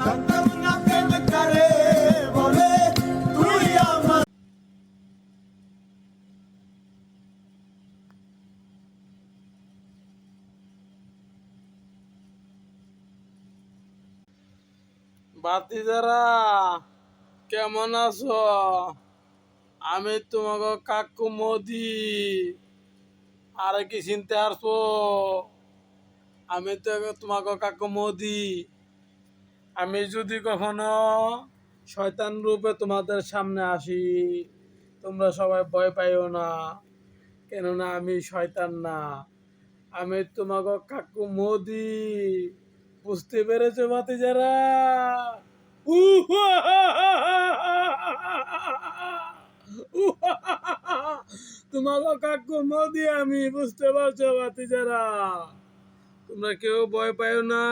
জানতাম না প্রেম কারে বলে তুই আমার। ভাতিজারা কেমন আছো? আমি তোমাকে কাকু মোদি। আরে কি চিনতে পারছো? আমি তো তোমাকে কাকু মোদি। আমি যদি কখনো শয়তান রূপে তোমাদের সামনে আসি, তোমরা সবাই ভয় পাইও না, কেননা আমি শয়তান না, আমি তোমাকে কাকু মোদি। বুঝতে পেরেছো ভাতিজারা? তোমাকে কাকু মোদি আমি, বুঝতে পারছো ভাতিজারা? তোমরা কেউ ভয় পাইও না।